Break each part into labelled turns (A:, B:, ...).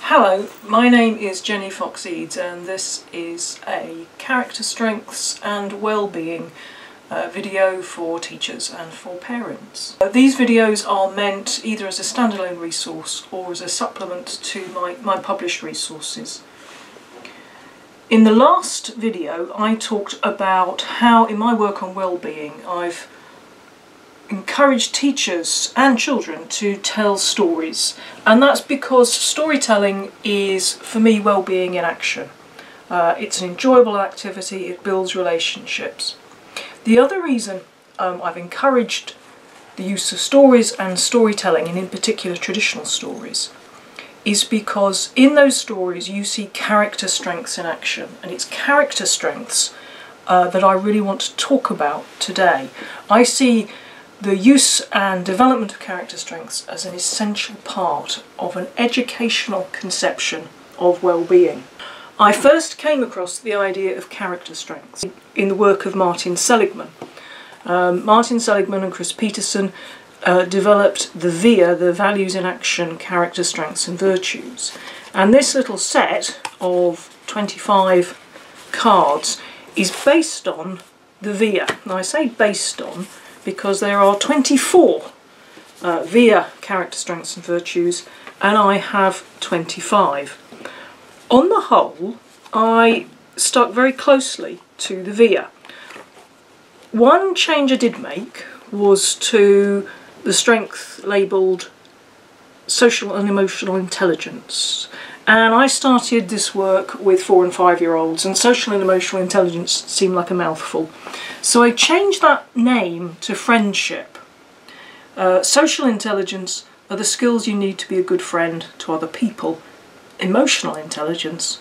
A: Hello, my name is Jenny Fox-Eads and this is a character strengths and well-being video for teachers and for parents. These videos are meant either as a standalone resource or as a supplement to my published resources. In the last video I talked about how in my work on well-being I've encourage teachers and children to tell stories, and that's because storytelling is for me well-being in action. It's an enjoyable activity, it builds relationships. The other reason I've encouraged the use of stories and storytelling, and in particular traditional stories, is because in those stories you see character strengths in action, and it's character strengths that I really want to talk about today. I see the use and development of character strengths as an essential part of an educational conception of well-being. I first came across the idea of character strengths in the work of Martin Seligman. Martin Seligman and Chris Peterson developed the VIA, the Values in Action, Character Strengths and Virtues. And this little set of 25 cards is based on the VIA. Now I say based on because there are 24 VIA character strengths and virtues, and I have 25. On the whole, I stuck very closely to the VIA. One change I did make was to the strength labelled social and emotional intelligence. And I started this work with 4 and 5-year-olds, and social and emotional intelligence seemed like a mouthful. So I changed that name to friendship. Social intelligence are the skills you need to be a good friend to other people. Emotional intelligence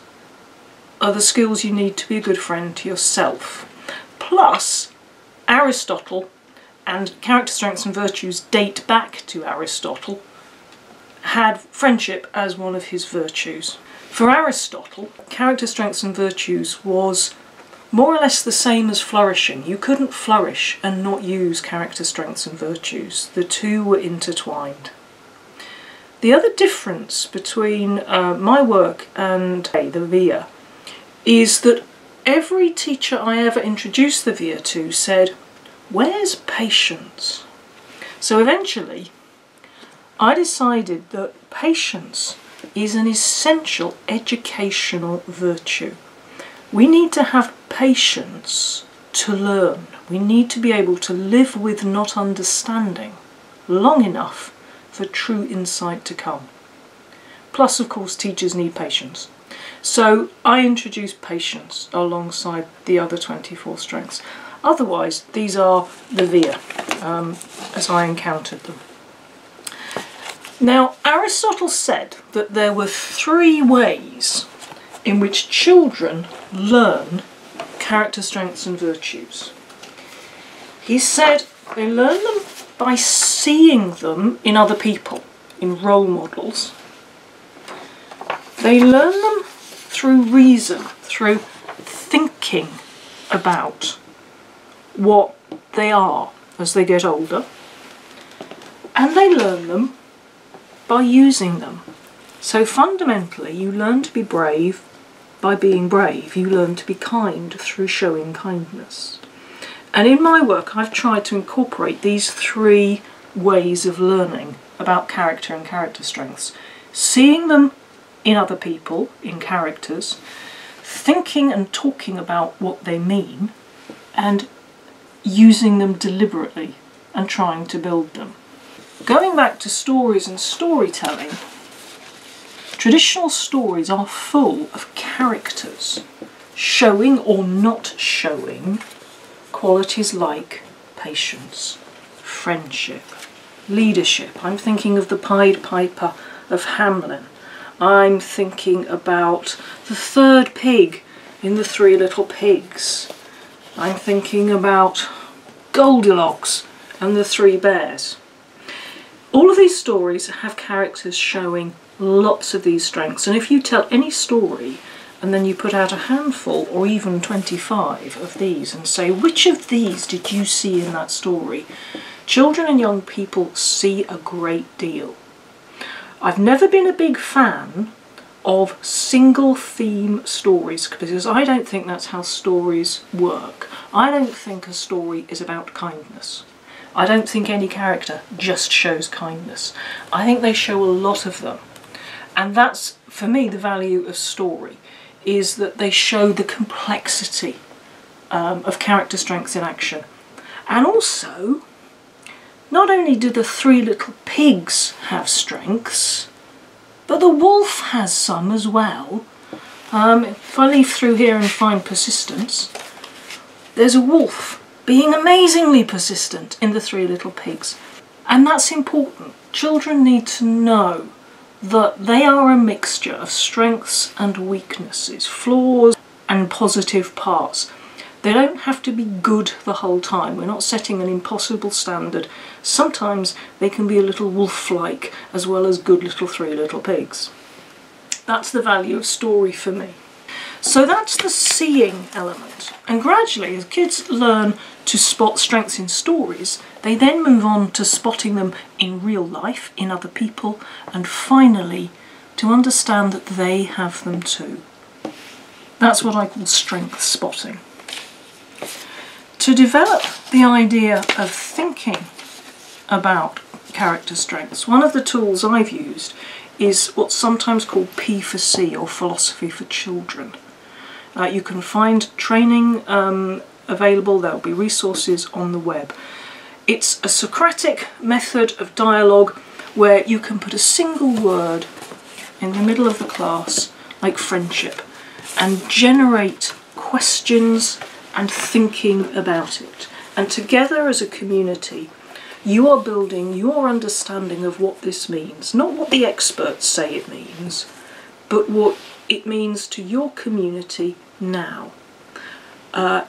A: are the skills you need to be a good friend to yourself. Plus, Aristotle, and character strengths and virtues date back to Aristotle, had friendship as one of his virtues. For Aristotle, character strengths and virtues was more or less the same as flourishing. You couldn't flourish and not use character strengths and virtues. The two were intertwined. The other difference between my work and the VIA is that every teacher I ever introduced the VIA to said, "Where's patience?" So eventually I decided that patience is an essential educational virtue. We need to have patience to learn. We need to be able to live with not understanding long enough for true insight to come. Plus, of course, teachers need patience. So I introduced patience alongside the other 24 strengths. Otherwise, these are the VIA as I encountered them. Now, Aristotle said that there were 3 ways in which children learn character strengths and virtues. He said they learn them by seeing them in other people, in role models. They learn them through reason, through thinking about what they are as they get older. And they learn them by using them. So fundamentally you learn to be brave by being brave. You learn to be kind through showing kindness. And in my work I've tried to incorporate these 3 ways of learning about character and character strengths. Seeing them in other people, in characters, thinking and talking about what they mean, and using them deliberately and trying to build them. Going back to stories and storytelling, traditional stories are full of characters showing or not showing qualities like patience, friendship, leadership. I'm thinking of the Pied Piper of Hamelin. I'm thinking about the 3rd pig in the 3 Little Pigs. I'm thinking about Goldilocks and the 3 bears. All of these stories have characters showing lots of these strengths, and if you tell any story and then you put out a handful or even 25 of these and say, which of these did you see in that story? Children and young people see a great deal. I've never been a big fan of single theme stories, because I don't think that's how stories work. I don't think a story is about kindness. I don't think any character just shows kindness. I think they show a lot of them. And that's, for me, the value of story, is that they show the complexity of character strengths in action. And also, not only do the three little pigs have strengths, but the wolf has some as well. If I leaf through here and find persistence, there's a wolf being amazingly persistent in the three little pigs. And that's important. Children need to know that they are a mixture of strengths and weaknesses, flaws and positive parts. They don't have to be good the whole time. We're not setting an impossible standard. Sometimes they can be a little wolf-like as well as good little three little pigs. That's the value of story for me. So that's the seeing element. And gradually, as kids learn to spot strengths in stories, they then move on to spotting them in real life, in other people, and finally to understand that they have them too. That's what I call strength spotting. To develop the idea of thinking about character strengths, one of the tools I've used is what's sometimes called P for C, or philosophy for children. You can find training available, there'll be resources on the web. It's a Socratic method of dialogue where you can put a single word in the middle of the class, like friendship, and generate questions and thinking about it. And together as a community, you are building your understanding of what this means. Not what the experts say it means, but what it means to your community now.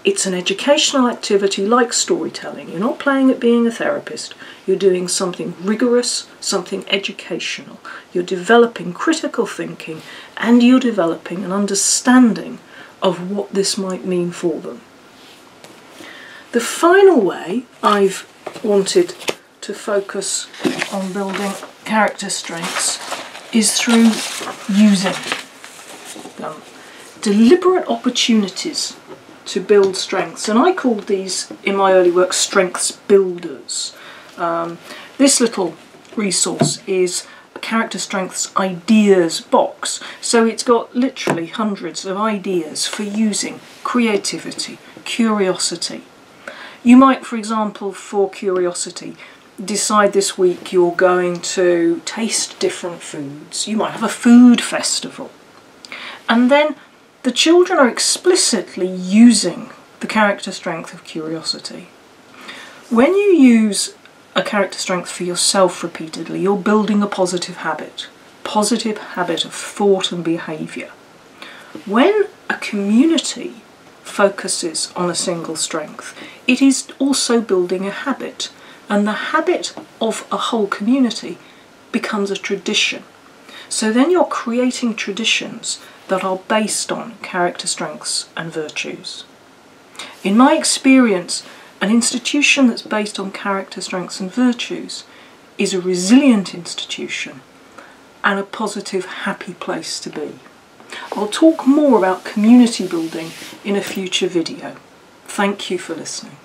A: It's an educational activity like storytelling. You're not playing at being a therapist. You're doing something rigorous, something educational. You're developing critical thinking, and you're developing an understanding of what this might mean for them. The final way I've wanted to focus on building character strengths is through using them. Deliberate opportunities to build strengths, and I called these in my early work strengths builders. This little resource is a character strengths ideas box, so it's got literally hundreds of ideas for using creativity, curiosity. You might, for example, for curiosity, decide this week you're going to taste different foods. You might have a food festival. And then the children are explicitly using the character strength of curiosity. When you use a character strength for yourself repeatedly, you're building a positive habit of thought and behaviour. When a community focuses on a single strength, it is also building a habit, and the habit of a whole community becomes a tradition. So then you're creating traditions that are based on character strengths and virtues. In my experience, an institution that's based on character strengths and virtues is a resilient institution and a positive, happy place to be. I'll talk more about community building in a future video. Thank you for listening.